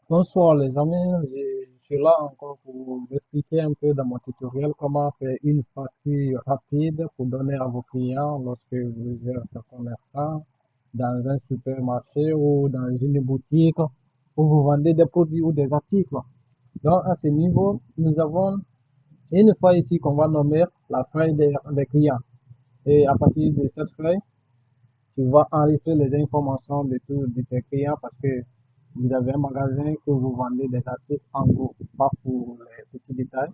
Bonsoir les amis, je suis là encore pour vous expliquer un peu dans mon tutoriel comment faire une facture rapide pour donner à vos clients lorsque vous êtes commerçant dans un supermarché ou dans une boutique où vous vendez des produits ou des articles. Donc à ce niveau, nous avons une feuille ici qu'on va nommer la feuille des clients. Et à partir de cette feuille, tu vas enregistrer les informations de tes clients parce que vous avez un magasin que vous vendez des articles en gros, pas pour les petits détails.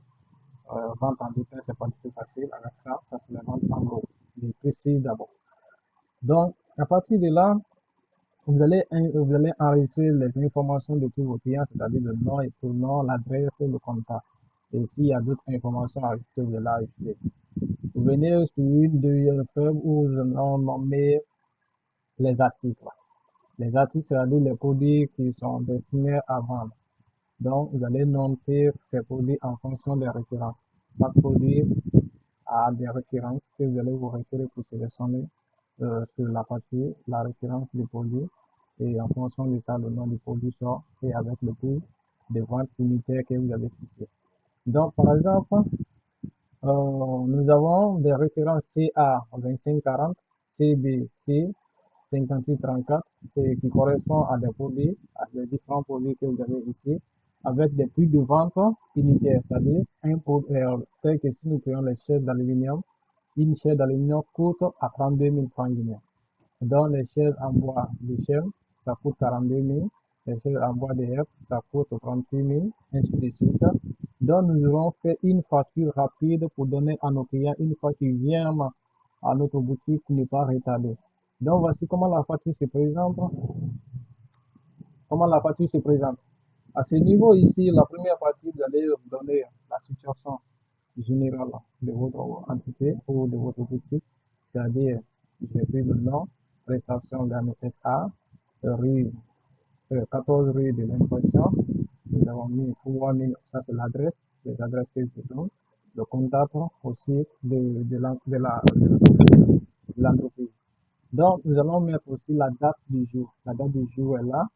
Vente en détail, c'est pas du tout facile avec ça. Ça, c'est la vente en gros. Je précise d'abord. Donc, à partir de là, vous allez enregistrer les informations de tous vos clients, c'est-à-dire le nom et prénom, l'adresse et le contact. Et s'il y a d'autres informations à ajouter, vous allez ajouter. Vous venez sur une deuxième feuille où vous allez nommer les articles. Les articles, c'est-à-dire les produits qui sont destinés à vendre. Donc, vous allez noter ces produits en fonction des références. Chaque produit a des références que vous allez vous référer pour sélectionner sur la partie, la référence du produit. Et en fonction de ça, le nom du produit sort et avec le prix de vente unitaire que vous avez fixé. Donc, par exemple, nous avons des références CA 2540, CBC 5834 qui correspond à des produits, à des différents produits que vous avez ici, avec des prix de vente unitaires, c'est-à-dire un produit, tel que si nous prenons les chaises d'aluminium, une chaise d'aluminium coûte à 32 000 francs guinéens. Dans les chaises en bois de chêne, ça coûte 42 000. Les chaises en bois de hêtre, ça coûte 38 000, ainsi de suite. Donc, nous allons faire une facture rapide pour donner à nos clients une fois qu'ils viennent à notre boutique pour ne pas retarder. Donc, voici comment la facture se présente. Comment la facture se présente. À ce niveau ici, la première partie, vous allez donner la situation générale de votre entité ou de votre boutique, c'est-à-dire, j'ai pris le nom, prestation d'un SA, rue, 14 rue de l'impression. Nous avons mis 3000, ça c'est l'adresse, les adresses que je donne, le contact aussi de l'entreprise. Donc, nous allons mettre aussi la date du jour. La date du jour est là,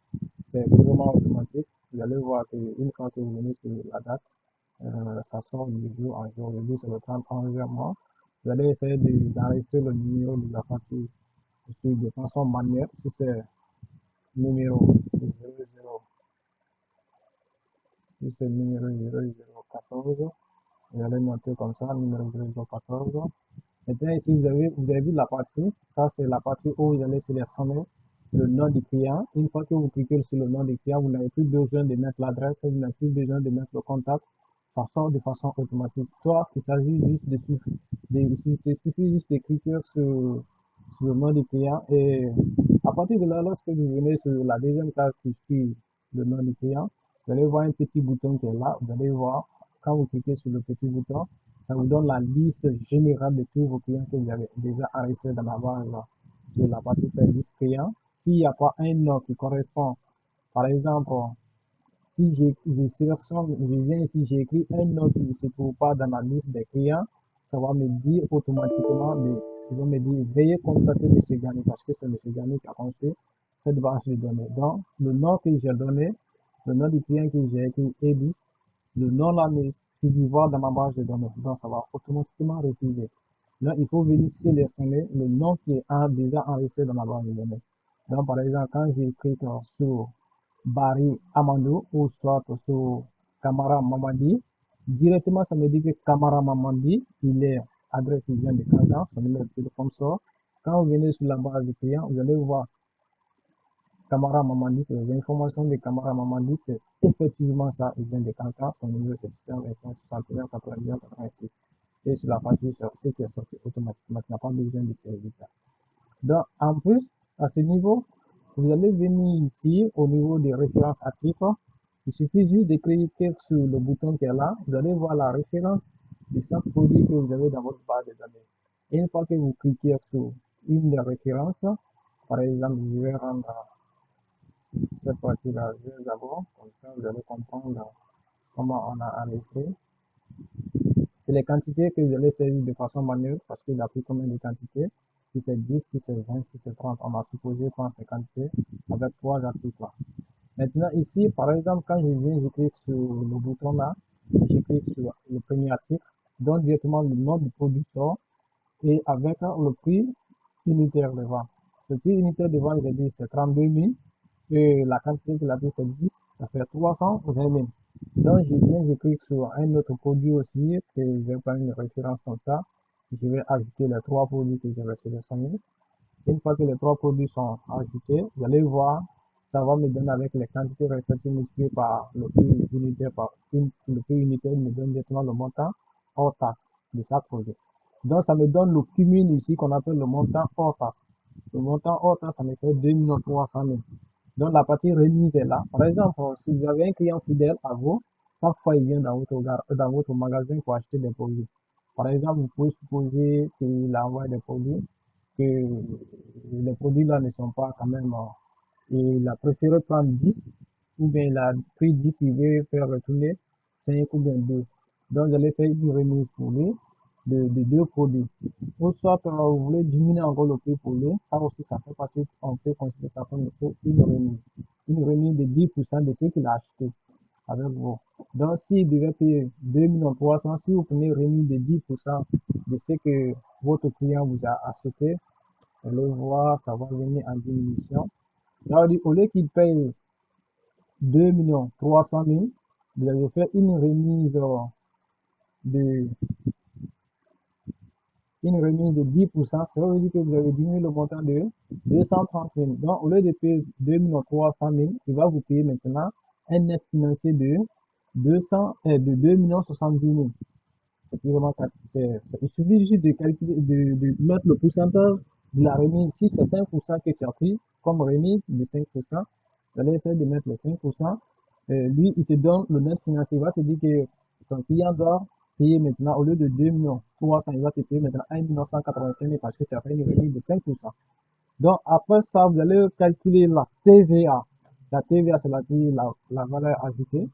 c'est vraiment automatique. Vous allez voir qu'une fois que vous venez sur la date, ça sort du jour en jour. Aujourd'hui, c'est le 31 mois. Vous allez essayer d'enregistrer le numéro de la facture de façon manuelle. Si c'est numéro 00, si c'est numéro 0014, vous allez noter comme ça, numéro 0014. Maintenant, ici, vous avez vu la partie. Ça, c'est la partie où vous allez sélectionner le nom du client. Une fois que vous cliquez sur le nom du client, vous n'avez plus besoin de mettre l'adresse, vous n'avez plus besoin de mettre le contact. Ça sort de façon automatique. Toi, il s'agit juste il suffit juste de cliquer sur le nom du client et à partir de là, lorsque vous venez sur la deuxième case qui suit le nom du client, vous allez voir un petit bouton qui est là. Vous allez voir, quand vous cliquez sur le petit bouton, ça vous donne la liste générale de tous vos clients que vous avez déjà enregistrés dans la base sur la partie liste client. S'il n'y a pas un nom qui correspond, par exemple, si je sélectionne, je viens ici, j'écris un nom qui ne se trouve pas dans la liste des clients, ça va me dire automatiquement, il va me dire, veuillez contacter M. Gani parce que c'est M. Gani qui a construit cette base de données. Donc, le nom que j'ai donné, le nom du client que j'ai écrit est 10, le nom là me figure dans ma base de données. Donc, ça va automatiquement refuser. Là, il faut venir sélectionner le nom qui est déjà enregistré dans la base de données. Donc, par exemple, quand j'écris sur Barry Amadou ou soit sur Kamara Mamadi, directement ça me dit que Kamara Mamadi, il est adresse, il vient de Canada, son numéro de téléphone sort. Quand vous venez sur la base du client, vous allez voir Kamara Mamadi, c'est les informations de Kamara Mamadi, c'est effectivement ça, il vient de Canada, son numéro c'est 625 61 81 86. Et sur la partie, c'est ce qui est sorti automatiquement, tu n'as pas besoin de servir ça. Donc, en plus, à ce niveau, vous allez venir ici au niveau des références actives. Il suffit juste de cliquer sur le bouton qui est là. Vous allez voir la référence de chaque produit que vous avez dans votre base de données. Et une fois que vous cliquez sur une des références, par exemple, je vais rendre cette partie-là d'abord, comme ça vous allez comprendre comment on a enregistré. C'est les quantités que vous allez saisir de façon manuelle parce qu'il a pris combien de quantités. Si c'est 10, si c'est 20, si c'est 30, on va supposer prendre ces quantités avec trois articles. Maintenant, ici, par exemple, quand je viens, je clique sur le bouton là, je clique sur le premier article, donc directement le nom du produit sort et avec le prix unitaire de vente. Le prix unitaire de vente, j'ai dit, c'est 32 000 et la quantité qu'il a pris, c'est 10, ça fait 320 000. Donc, je viens, je clique sur un autre produit aussi, que je vais prendre une référence comme ça. Je vais ajouter les trois produits que j'avais sélectionnés. Une fois que les trois produits sont ajoutés, vous allez voir, ça va me donner avec les quantités respectives multipliées par le prix unitaire le prix unitaire me donne directement le montant hors taxe de chaque produit. Donc, ça me donne le cumul ici qu'on appelle le montant hors taxe. Le montant hors taxe, ça me fait 2 300 000. Donc, la partie remise est là. Par exemple, si vous avez un client fidèle à vous, chaque fois il vient dans votre magasin pour acheter des produits. Par exemple, vous pouvez supposer qu'il envoie des produits, que les produits là ne sont pas quand même, il a préféré prendre 10, ou bien il a pris 10, il veut faire retourner 5 ou bien 2. Donc, j'allais faire une remise pour lui de deux produits. Ou soit, vous voulez diminuer encore le prix pour lui, ça aussi, ça fait partie, on peut considérer ça comme une remise. Une remise de 10% de ce qu'il a acheté avec vous. Donc, s'il devait payer 2 300 000, si vous prenez remise de 10% de ce que votre client vous a acheté, vous allez voir, ça va venir en diminution. Ça veut dire, au lieu qu'il paye 2 300 000, vous allez faire de, une remise de 10%. Ça veut dire que vous avez diminué le montant de 230 000. Donc, au lieu de payer 2 300 000, il va vous payer maintenant un net financier de 2 70 000. C'est plus vraiment, il suffit juste de calculer, de mettre le pourcentage de la remise. Si c'est 5% que tu as pris comme remise de 5%, vous allez essayer de mettre les 5%. Lui, il te donne le net financier. Il va te dire que ton client doit payer maintenant, au lieu de 2 300 000, il va te payer maintenant 1 185 000 parce que tu as fait une remise de 5%. Donc, après ça, vous allez calculer la TVA. La TVA, c'est la valeur ajoutée.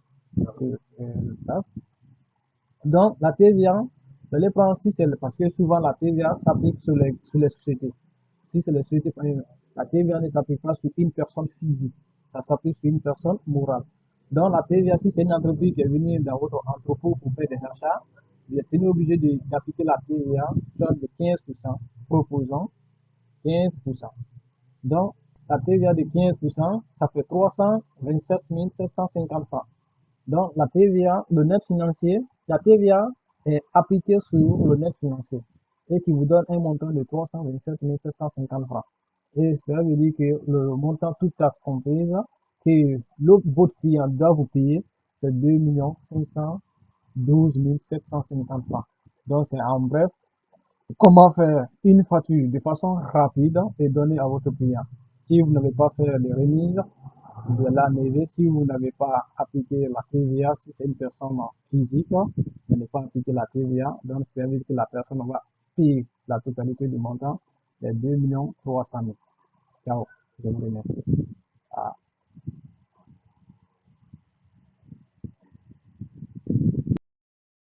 Donc, la TVA, vous allez prendre si c'est parce que souvent la TVA s'applique sur les sociétés. Si c'est les sociétés, la TVA ne s'applique pas sur une personne physique. Ça s'applique sur une personne morale. Donc, la TVA, si c'est une entreprise qui est venue dans votre entrepôt pour faire des achats, vous êtes tenu obligé d'appliquer la TVA, soit de 15%, proposant 15%. Donc, la TVA de 15%, ça fait 327 750 francs. Donc, la TVA, le net financier, la TVA est appliquée sur le net financier et qui vous donne un montant de 327 750 francs. Et cela veut dire que le montant toute taxe comprise que votre client doit vous payer, c'est 2 512 750 francs. Donc, c'est en bref, comment faire une facture de façon rapide et donner à votre client. Si vous n'avez pas fait les remises, de l'année, si vous n'avez pas appliqué la TVA, si c'est une personne physique, vous n'avez pas appliqué la TVA, donc ça veut dire que la personne va payer la totalité du montant des 2 300 000. Ciao, je vous remercie.